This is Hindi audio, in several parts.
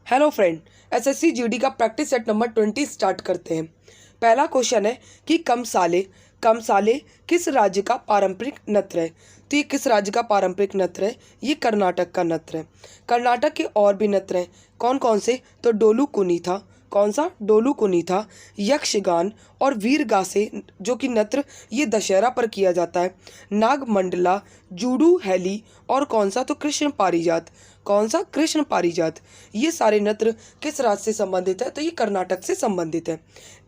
हेलो फ्रेंड, एसएससी जीडी का प्रैक्टिस सेट नंबर 20 स्टार्ट करते हैं। पहला क्वेश्चन है कि कमसाले किस राज्य का पारंपरिक नृत्य है। तो ये किस राज्य का पारंपरिक नृत्य है? ये कर्नाटक का नृत्य है। कर्नाटक के और भी नृत्य हैं, कौन कौन से? तो डोलू कुनी था, कौन सा? डोलू कुनी था, यक्षगान और वीरगासे जो कि नृत्य ये दशहरा पर किया जाता है, नागमंडला, जूडू हैली और कौन सा? तो कृष्ण पारिजात। कौन सा? कृष्ण पारिजात। ये सारे नृत्य किस राज्य से संबंधित है? तो ये कर्नाटक से संबंधित है।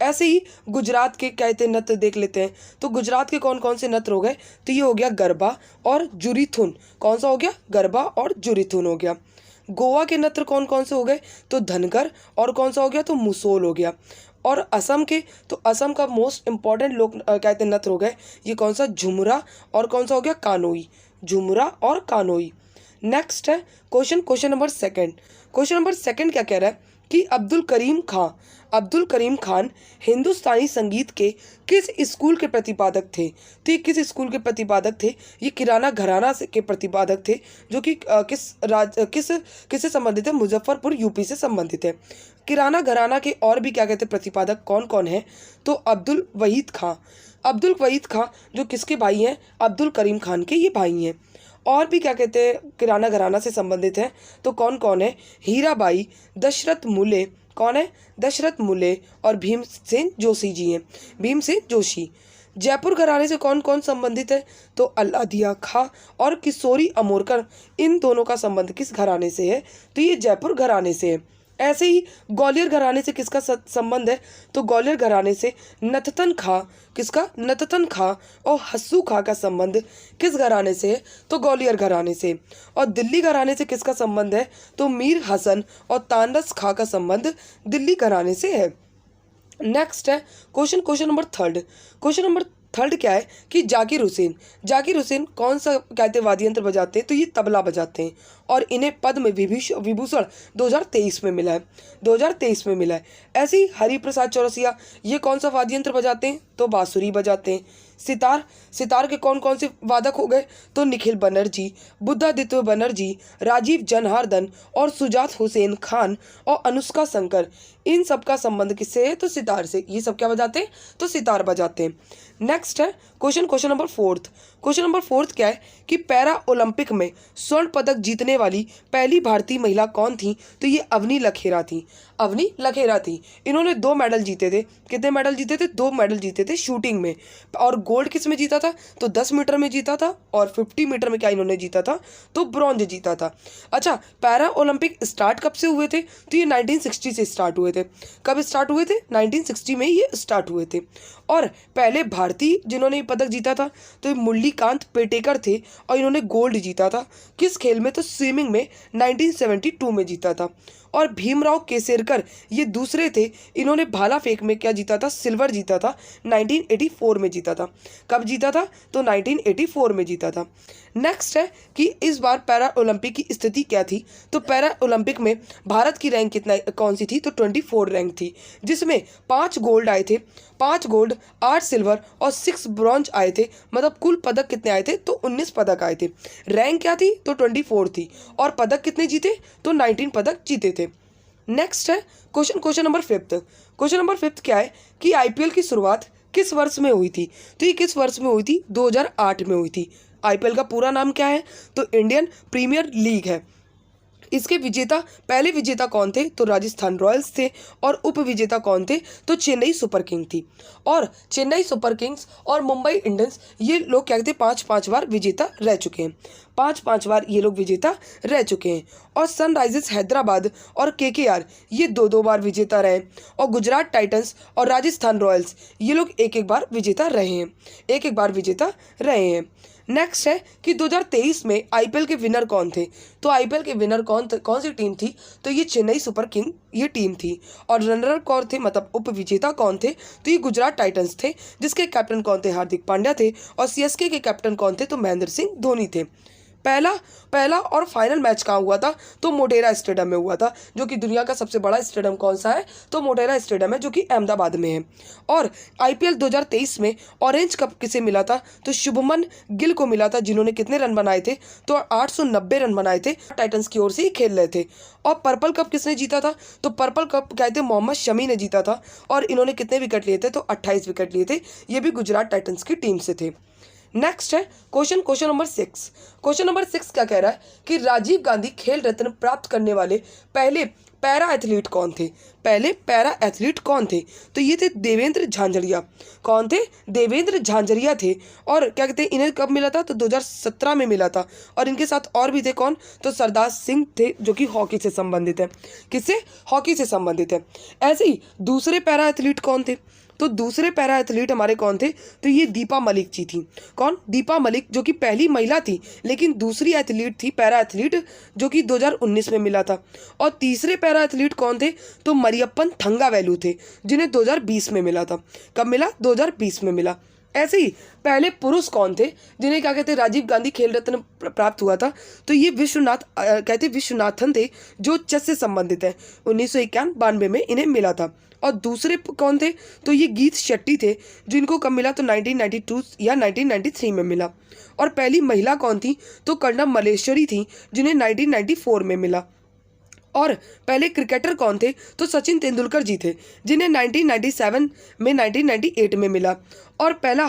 ऐसे ही गुजरात के कहते नृत्य देख लेते हैं। तो गुजरात के कौन कौन से नृत्य हो गए? तो ये हो गया गरबा और जुरीथुन। कौन सा हो गया? गरबा और जुरीथुन हो गया। गोवा के नृत्य कौन कौन से हो गए? तो धनगर और कौन सा हो गया? तो मुसोल हो गया। और असम के, तो असम का मोस्ट इंपॉर्टेंट लोक कहते नृत्य हो गए, ये कौन सा? झुमरा और कौन सा हो गया? कानोई। झुमरा और कानोई। नेक्स्ट है question number second. Question number second क्या कह रहा है कि अब्दुल करीम खान हिंदुस्तानी संगीत के किस स्कूल के प्रतिपादक थे? तो ये किस स्कूल के प्रतिपादक थे? ये किराना घराना के प्रतिपादक थे, जो कि किससे संबंधित है? मुजफ्फरपुर यूपी से संबंधित है। किराना घराना के और भी क्या कहते हैं प्रतिपादक कौन कौन है? तो अब्दुल वहीद खां जो किसके भाई हैं? अब्दुल करीम खान के ये भाई हैं। और भी क्या कहते हैं किराना घराना से संबंधित है, तो कौन कौन है? हीराबाई, दशरथ मुले, कौन है? दशरथ मुले और भीमसेन जोशी जी हैं, भीमसेन जोशी। जयपुर घराने से कौन कौन संबंधित है? तो अल्लादिया खां और किशोरी अमोरकर, इन दोनों का संबंध किस घराने से है? तो ये जयपुर घराने से है। ऐसे ही ग्वालियर घराने से किसका संबंध है? तो ग्वालियर घराने से नततन खां, किसका? नततन खां और हस्सू खां का संबंध किस घराने से है? तो ग्वालियर घराने से। और दिल्ली घराने से किसका संबंध है? तो मीर हसन और तानरस खां का संबंध दिल्ली घराने से है। नेक्स्ट है क्वेश्चन नंबर थर्ड क्या है कि जाकिर हुसैन कौन सा कहते वाद्य यंत्र बजाते हैं? तो ये तबला बजाते हैं और इन्हें पद्म विभूषण 2023 में मिला है। ऐसे ही हरिप्रसाद चौरसिया ये कौन सा वाद्य यंत्र बजाते हैं? तो बांसुरी बजाते हैं। सितार के कौन कौन से वादक हो गए? तो निखिल बनर्जी, बुद्धादित्य बनर्जी, राजीव जनार्दन और सुजात हुसैन खान और अनुष्का शंकर, इन सब का संबंध किससे है? तो सितार से। ये सब क्या बजाते हैं? तो सितार बजाते हैं। नेक्स्ट है क्वेश्चन नंबर फोर्थ क्या है कि पैरा ओलंपिक में स्वर्ण पदक जीतने वाली पहली भारतीय महिला कौन थी? तो ये अवनी लखेरा थी। इन्होंने 2 मेडल जीते थे। कितने मेडल जीते थे? 2 मेडल जीते थे शूटिंग में। और गोल्ड किस में जीता था? तो 10 मीटर में जीता था। और 50 मीटर में क्या इन्होंने जीता था? तो ब्रॉन्ज जीता था। अच्छा, पैरा ओलंपिक स्टार्ट कब से हुए थे? तो ये 1960 से स्टार्ट हुए थे। कब स्टार्ट हुए थे? 1960 में ये स्टार्ट हुए थे। और पहले भारतीय जिन्होंने ये पदक जीता था तो ये मुरलीकांत पेटेकर थे और इन्होंने गोल्ड जीता था। किस खेल में? तो स्विमिंग में 1972 में जीता था। और भीमराव केसरकर ये दूसरे थे, इन्होंने भाला फेंक में क्या जीता था? सिल्वर जीता था। 1984 में जीता था। कब जीता था? तो 1984 में जीता था। नेक्स्ट है कि इस बार पैरा ओलंपिक की स्थिति क्या थी? तो पैरा ओलंपिक में भारत की रैंक कौन सी थी? तो 24 रैंक थी, जिसमें 5 गोल्ड आए थे, 5 गोल्ड, 8 सिल्वर और 6 ब्रॉन्ज आए थे। मतलब कुल पदक कितने आए थे? तो 19 पदक आए थे। रैंक क्या थी? तो 24 थी। और पदक कितने जीते? तो 19 पदक जीते थे। नेक्स्ट है क्वेश्चन नंबर फिफ्थ क्या है कि आईपीएल की शुरुआत किस वर्ष में हुई थी? तो ये किस वर्ष में हुई थी? 2008 में हुई थी। आईपीएल का पूरा नाम क्या है? तो इंडियन प्रीमियर लीग है। इसके पहले विजेता कौन थे? तो राजस्थान रॉयल्स थे। और उप विजेता कौन थे? तो चेन्नई सुपर किंग थी। और चेन्नई सुपर किंग्स और मुंबई इंडियंस ये लोग क्या कहते हैं 5-5 बार विजेता रह चुके हैं। 5-5 बार ये लोग विजेता रह चुके हैं। और सनराइजर्स हैदराबाद और केकेआर ये 2-2 बार विजेता रहे। और गुजरात टाइटंस और राजस्थान रॉयल्स ये लोग 1-1 बार विजेता रहे हैं। नेक्स्ट है कि 2023 में आईपीएल के विनर कौन थे? तो आईपीएल के विनर कौन सी टीम थी? तो ये चेन्नई सुपर किंग ये टीम थी। और रनर कौन थे, मतलब उप विजेता कौन थे? तो ये गुजरात टाइटंस थे, जिसके कैप्टन कौन थे? हार्दिक पांड्या थे। और सीएसके के कैप्टन कौन थे? तो महेंद्र सिंह धोनी थे। पहला और फाइनल मैच कहाँ हुआ था? तो मोटेरा स्टेडियम में हुआ था, जो कि दुनिया का सबसे बड़ा स्टेडियम कौन सा है? तो मोटेरा स्टेडियम है, जो कि अहमदाबाद में है। और आईपीएल 2023 में ऑरेंज कप किसे मिला था? तो शुभमन गिल को मिला था, जिन्होंने कितने रन बनाए थे? तो 890 रन बनाए थे। टाइटंस की ओर से ही खेल रहे थे। और पर्पल कप किसने जीता था? तो पर्पल कप कहते मोहम्मद शमी ने जीता था, और इन्होंने कितने विकेट लिए थे? तो 28 विकेट लिए थे। ये भी गुजरात टाइटंस की टीम से थे। नेक्स्ट है क्वेश्चन नंबर 6। क्वेश्चन नंबर 6 क्या कह रहा है कि राजीव गांधी खेल रत्न प्राप्त करने वाले पहले पैरा एथलीट कौन थे? पहले पैरा एथलीट कौन थे? तो ये थे देवेंद्र झांझरिया। कौन थे? देवेंद्र झांझरिया थे। और क्या कहते हैं, इन्हें कब मिला था? तो 2017 में मिला था। और इनके साथ और भी थे। कौन? तो सरदार सिंह थे, जो कि हॉकी से संबंधित है। किससे? हॉकी से संबंधित है। ऐसे ही दूसरे पैरा एथलीट कौन थे? तो दूसरे पैरा एथलीट हमारे कौन थे? तो ये दीपा मलिक जी थी। कौन? दीपा मलिक, जो कि पहली महिला थी, लेकिन दूसरी एथलीट थी पैरा एथलीट, जो कि 2019 में मिला था। और तीसरे पैरा एथलीट कौन थे? तो मरियप्पन थंगावेलु थे, जिन्हें 2020 में मिला था। कब मिला? 2020 में मिला। ऐसे ही पहले पुरुष कौन थे जिन्हें क्या कहते हैं राजीव गांधी खेल रत्न प्राप्त हुआ था? तो ये विश्वनाथन थे, जो चेस से संबंधित है। 1991-92 में इन्हें मिला था। और दूसरे कौन थे? तो ये गीत शेट्टी थे, जिनको कब मिला? तो 1992 या 1993 में मिला। और पहली महिला कौन थी? तो कर्णम मल्लेश्वरी थी, जिन्हें 1994 में मिला। और पहले क्रिकेटर कौन थे? तो सचिन तेंदुलकर जी थे, जिन्हें 1997 में 1998 में मिला। और पहला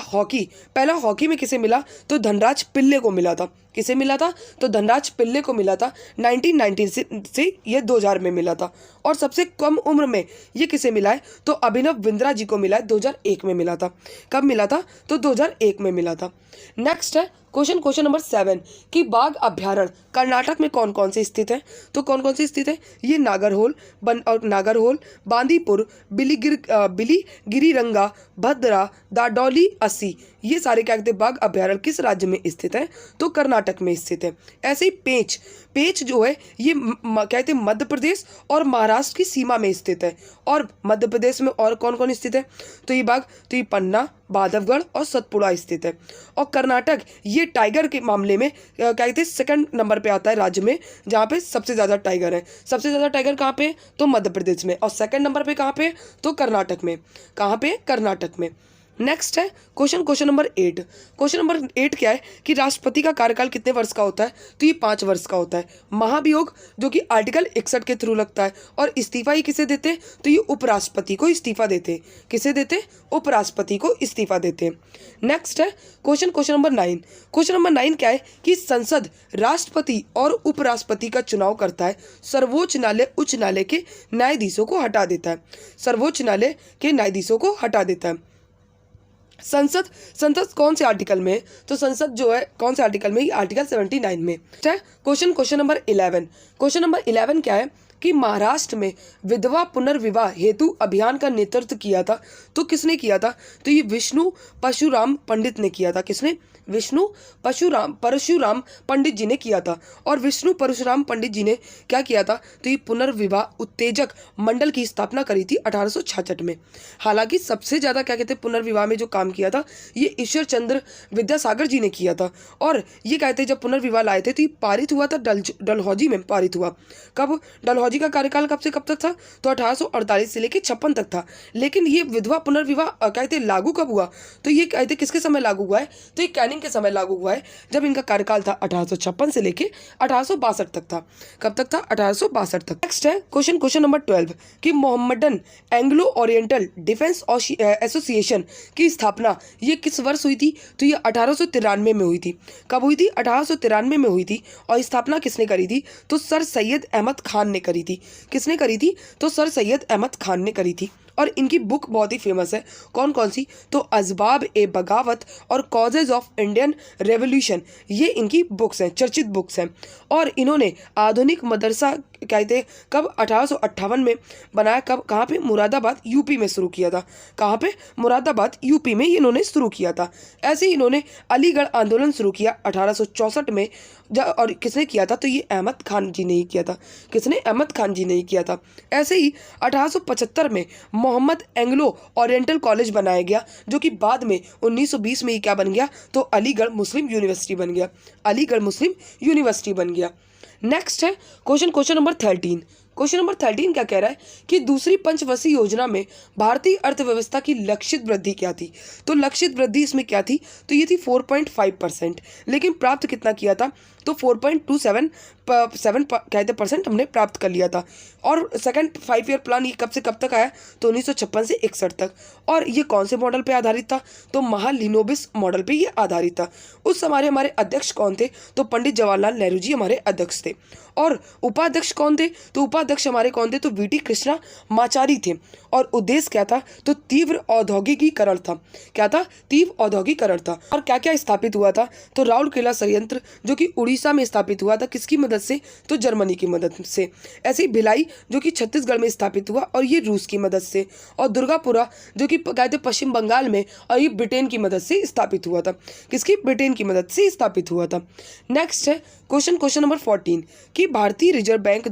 हॉकी में किसे मिला? तो धनराज पिल्ले को मिला था। किसे मिला था? तो धनराज पिल्ले को मिला था। 1990 से ये 2000 में मिला था। और सबसे कम उम्र में ये किसे मिला है? तो अभिनव बिंद्रा जी को मिला है, 2001 में मिला था। कब मिला था? तो 2001 में मिला था। नेक्स्ट है क्वेश्चन नंबर 7 कि बाघ अभ्यारण्य कर्नाटक में कौन कौन से स्थित है? तो कौन कौन से स्थित है? ये नागरहोल, बांदीपुर, बिलीगिरीरंगा, भद्रा, दाडोली, अस्सी, ये सारे क्या कहते हैं बाघ अभ्यारण्य किस राज्य में स्थित है? तो कर्नाटक में स्थित है। ऐसे ही पेंच जो है ये कहते हैं मध्य प्रदेश और महाराष्ट्र की सीमा में स्थित है। और मध्य प्रदेश में और कौन कौन स्थित है? तो ये पन्ना, बांधवगढ़ और सतपुड़ा स्थित है। और कर्नाटक ये टाइगर के मामले में क्या कहते हैं सेकंड नंबर पे आता है राज्य में, जहाँ पे सबसे ज़्यादा टाइगर है। सबसे ज़्यादा टाइगर कहाँ पे? तो मध्य प्रदेश में। और सेकंड नंबर पे कहाँ पे? तो कर्नाटक में। कहाँ पे? कर्नाटक में। नेक्स्ट है क्वेश्चन नंबर 8। क्वेश्चन नंबर 8 क्या है कि राष्ट्रपति का कार्यकाल कितने वर्ष का होता है? तो ये 5 वर्ष का होता है। महाभियोग जो कि आर्टिकल 61 के थ्रू लगता है। और इस्तीफा ही किसे देते? तो ये उपराष्ट्रपति को इस्तीफा देते। किसे देते? उपराष्ट्रपति को इस्तीफा देते। नेक्स्ट है क्वेश्चन नंबर 9। क्वेश्चन नंबर 9 क्या है कि संसद राष्ट्रपति और उपराष्ट्रपति का चुनाव करता है। सर्वोच्च न्यायालय उच्च न्यायालय के न्यायाधीशों को हटा देता है। सर्वोच्च न्यायालय के न्यायाधीशों को हटा देता है। संसद कौन से आर्टिकल में? तो संसद जो है कौन से आर्टिकल में? आर्टिकल 79 में। Question number 11। क्वेश्चन नंबर 11 क्या है कि महाराष्ट्र में विधवा पुनर्विवाह हेतु अभियान का नेतृत्व किया था। तो किसने किया था? तो ये विष्णु परशुराम पंडित ने किया था। किसने? विष्णु परशुराम पंडित जी ने किया था। और विष्णु परशुराम पंडित जी ने क्या किया था? तो ये पुनर्विवाह उत्तेजक मंडल की स्थापना करी थी 1866 में। हालांकि सबसे ज़्यादा क्या कहते हैं पुनर्विवाह में जो काम किया था ये ईश्वर चंद्र विद्यासागर जी ने किया था। और ये कहते हैं जब पुनर्विवाह लाए थे तो ये पारित हुआ था डलहौजी में पारित हुआ। कब? डलहौजी का कार्यकाल कब से कब तक था? तो 1848 से लेकर 56 तक था। लेकिन ये विधवा पुनर्विवाह कहते लागू कब हुआ? तो ये कहते किसके समय लागू हुआ है? तो ये कैनिंग के समय लागू हुआ है, जब इनका कार्यकाल था 1856 से लेके 1862 तक था। कब तक था? 1862 तक। नेक्स्ट है क्वेश्चन नंबर 12 कि Mohammedan Anglo oriental defence association की स्थापना ये किस वर्ष हुई थी? तो ये 1893 में हुई थी। कब हुई थी? 1893 में हुई थी। और स्थापना किसने करी थी? तो सर सैयद अहमद खान ने करी थी। किसने करी थी? तो सर सैयद अहमद खान ने करी थी। और इनकी बुक बहुत ही फेमस है। कौन कौन सी? तो असबाब ए बगावत और कॉजेज ऑफ इंडियन रेवोल्यूशन, ये इनकी बुक्स हैं, चर्चित बुक्स हैं। और इन्होंने आधुनिक मदरसा क्या थे कब 1858 में बनाया, कब कहाँ पे, मुरादाबाद यूपी में शुरू किया था। कहाँ पे, मुरादाबाद यूपी में इन्होंने शुरू किया था। ऐसे ही इन्होंने अलीगढ़ आंदोलन शुरू किया 1864 में, और किसने किया था, तो ये अहमद खान जी ने ही किया था। किसने, अहमद खान जी ने ही किया था। ऐसे ही 1875 में मोहम्मद एंग्लो ओरिएंटल कॉलेज बनाया गया, जो कि बाद में 1920 में ही क्या बन गया, तो अलीगढ़ मुस्लिम यूनिवर्सिटी बन गया। अलीगढ़ मुस्लिम यूनिवर्सिटी बन गया। नेक्स्ट है क्वेश्चन नंबर 13। क्वेश्चन नंबर 13 क्या कह रहा है कि दूसरी पंचवर्षीय योजना में भारतीय अर्थव्यवस्था की लक्षित वृद्धि क्या थी। तो लक्षित वृद्धि इसमें क्या थी, तो ये थी 4.5%, लेकिन प्राप्त कितना किया था, तो 4.27 कहते परसेंट हमने प्राप्त कर लिया था। और सेकंड 5 ईयर प्लान ये कब से कब तक आया, तो 1956 से 61 तक। और ये कौन से मॉडल पे आधारित था, तो महालिनोबिस मॉडल पे ये आधारित था। उस समय हमारे अध्यक्ष कौन थे, तो पंडित जवाहरलाल नेहरू जी हमारे अध्यक्ष थे। और उपाध्यक्ष कौन थे, तो उपाध्यक्ष हमारे कौन थे, तो वीटी कृष्णा माचारी थे। और उद्देश्य क्या था, तो तीव्र औद्योगिकीकरण था। क्या था, तीव्र औद्योगिकीकरण था। और क्या क्या स्थापित हुआ था, तो राउरकेला संयंत्र जो कि उड़ीसा में स्थापित हुआ था, किसकी मदद से, तो जर्मनी की मदद से। ऐसे ही भिलाई जो कि छत्तीसगढ़ में स्थापित हुआ, और ये रूस की मदद से। और दुर्गापुरा जो कि कहते पश्चिम बंगाल में, और ये ब्रिटेन की मदद से स्थापित हुआ था। किसकी, ब्रिटेन की मदद से स्थापित हुआ था। नेक्स्ट है क्वेश्चन नंबर 14 कि भारतीय रिजर्व बैंक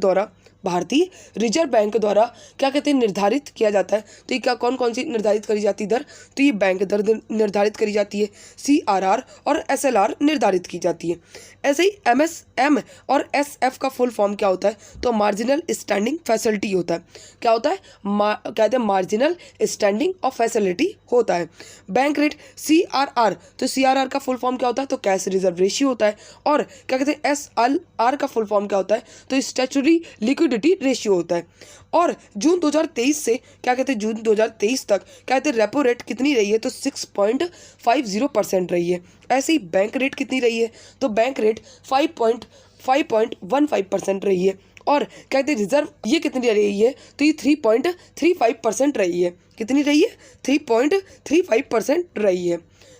द्वारा क्या कहते हैं निर्धारित किया जाता है, तो ये क्या कौन कौन सी निर्धारित करी जाती दर, तो ये बैंक दर निर्धारित करी जाती है, CRR और SLR निर्धारित की जाती है। ऐसे ही MSM और SF का फुल फॉर्म क्या होता है, तो मार्जिनल स्टैंडिंग फैसिलिटी होता है। क्या होता है, कहते हैं मार्जिनल स्टैंडिंग ऑफ फैसिलिटी होता है। बैंक रेट CRR, तो CRR का फुल फॉर्म क्या होता है, तो कैश रिजर्व रेशियो होता है। और क्या कहते हैं SLR का फुल फॉर्म क्या होता है, तो स्टैट्यूटरी लिक्विडिटी रेशियो होता है। और जून 2023 से क्या कहते हैं, जून 2023 तक क्या कहते हैं रेपो रेट कितनी रही है, तो 6.50% रही है। ऐसे ही बैंक रेट कितनी रही है, तो बैंक रेट 5.15% रही है। और क्या कहते हैं रिजर्व ये कितनी रही है, तो ये 3.35% रही है। कितनी रही है, 3.35% रही है।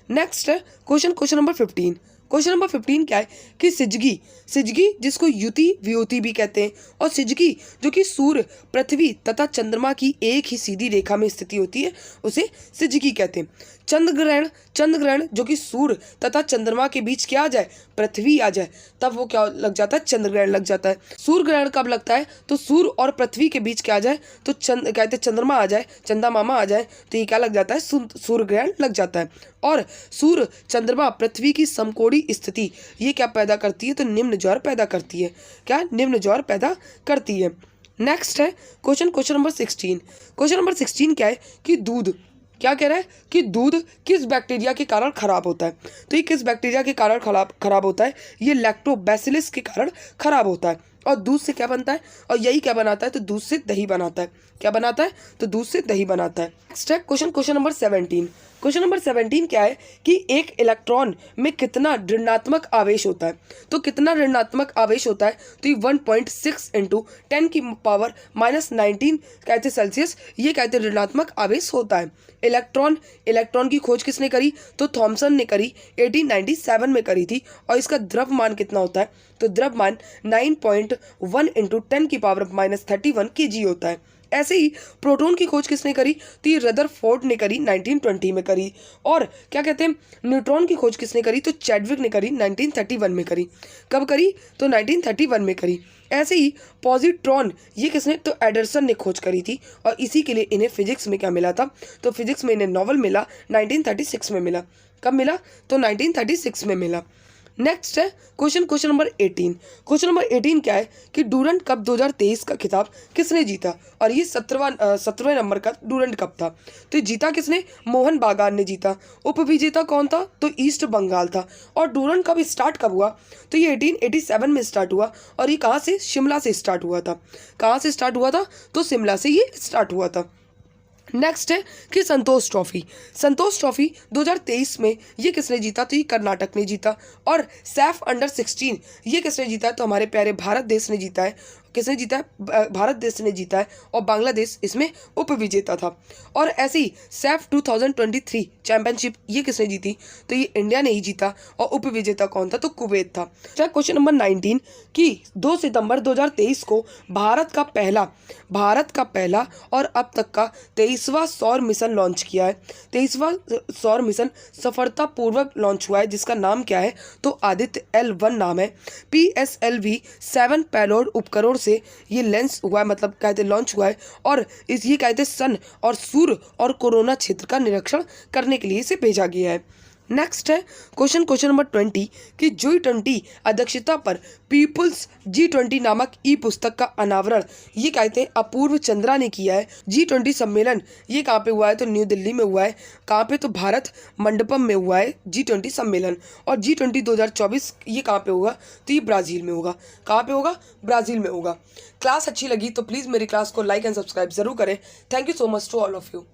नेक्स्ट है क्वेश्चन नंबर 15। क्वेश्चन नंबर 15 क्या है कि सिजगी जिसको युति वियुति भी कहते हैं, और सिजगी जो कि सूर्य, पृथ्वी तथा चंद्रमा की एक ही सीधी रेखा में स्थिति होती है, उसे सिजगी कहते हैं। चंद्रग्रहण जो कि सूर्य तथा चंद्रमा के बीच क्या आ जाए, पृथ्वी आ जाए, तब वो क्या लग जाता है, चंद्रग्रहण लग जाता है। सूर्य ग्रहण कब लगता है, तो सूर्य और पृथ्वी के बीच क्या आ जाए, तो कहते हैं चंद्रमा आ जाए, चंदा मामा आ जाए, तो ये क्या लग जाता है, सूर्य ग्रहण लग जाता है। और सूर्य चंद्रमा पृथ्वी की समकोणीय स्थिति ये क्या पैदा करती है, तो निम्न ज्वार पैदा करती है। क्या, निम्न ज्वार पैदा करती है। नेक्स्ट है क्वेश्चन नंबर 16। क्वेश्चन नंबर 16 क्या है कि दूध, क्या कह रहा है कि दूध किस बैक्टीरिया के कारण खराब होता है, तो ये किस बैक्टीरिया के कारण खराब होता है, ये लैक्टोबैसिलस के कारण खराब होता है। और दूध से क्या बनता है, और यही क्या बनाता है, तो दूध से दही बनाता है। क्या बनाता है, तो दूध से दही बनाता है। नेक्स्ट है क्वेश्चन नंबर 17। क्वेश्चन नंबर 17 क्या है कि एक इलेक्ट्रॉन में कितना ऋणात्मक आवेश होता है, तो कितना ऋणात्मक आवेश होता है, तो ये 1.6 × 10⁻⁻19 कहते सेल्सियस ये कहते ऋणात्मक आवेश होता है। इलेक्ट्रॉन की खोज किसने करी, तो थॉमसन ने करी, 1897 में करी थी। और इसका द्रव्यमान कितना होता है, तो द्रव्यमान 9.1 × 10⁻31 kg होता है। ऐसे ही प्रोटॉन की खोज किसने करी, तो ये रदरफोर्ड ने करी, 1920 में करी। और क्या कहते हैं न्यूट्रॉन की खोज किसने करी, तो चैडविक ने करी, 1931 में करी। कब करी, तो 1931 में करी। ऐसे ही पॉजिट्रॉन ये किसने, तो एडरसन ने खोज करी थी। और इसी के लिए इन्हें फिजिक्स में क्या मिला था, तो फिजिक्स में इन्हें नोबेल मिला, 1936 में मिला। कब मिला, तो 1936 में मिला। नेक्स्ट है क्वेश्चन नंबर 18। क्वेश्चन नंबर 18 क्या है कि डूरंट कप 2023 का खिताब किसने जीता, और ये 17वें नंबर का डूरंट कप था। तो जीता किसने, मोहन बागान ने जीता। उपविजेता कौन था, तो ईस्ट बंगाल था। और डूरंट कप स्टार्ट कब हुआ, तो ये 1887 में स्टार्ट हुआ। और ये कहाँ से, शिमला से स्टार्ट हुआ था। कहाँ से स्टार्ट हुआ था, तो शिमला से ये स्टार्ट हुआ था। नेक्स्ट है कि संतोष ट्रॉफी 2023 में ये किसने जीता, तो ये कर्नाटक ने जीता। और सैफ अंडर 16 ये किसने जीता, तो हमारे प्यारे भारत देश ने जीता है। किसने जीता है? भारत देश ने जीता है और बांग्लादेश इसमें उप विजेता था। और ऐसी सैफ 2023 चैंपियनशिप ये किसने जीती? तो ये इंडिया ने ही जीता और उप विजेता कौन था? तो कुवैत था। क्वेश्चन नंबर 19 कि 2 सितंबर 2023 को भारत का पहला और अब तक का 23वां सौर मिशन लॉन्च किया है। 23वां सौर मिशन सफलतापूर्वक लॉन्च हुआ है, जिसका नाम क्या है? तो आदित्य L1 नाम है। PSLV 7 पेलोड उपकरण से ये लॉन्च हुआ है, मतलब कहते लॉन्च हुआ है, और ये कहते सन और सूर्य और कोरोना क्षेत्र का निरीक्षण करने के लिए इसे भेजा गया है। नेक्स्ट है क्वेश्चन नंबर 20 कि G20 अध्यक्षता पर पीपुल्स G20 नामक ई पुस्तक का अनावरण ये कहते हैं अपूर्व चंद्रा ने किया है। G20 सम्मेलन ये कहाँ पे हुआ है? तो न्यू दिल्ली में हुआ है। कहाँ पे? तो भारत मंडपम में हुआ है G20 सम्मेलन। और G20 2024 ये कहाँ पे होगा? तो ये ब्राज़ील में होगा। कहाँ पे होगा? ब्राज़ील में होगा। क्लास अच्छी लगी तो प्लीज़ मेरी क्लास को लाइक एंड सब्सक्राइब ज़रूर करें। Thank you so much to all of you.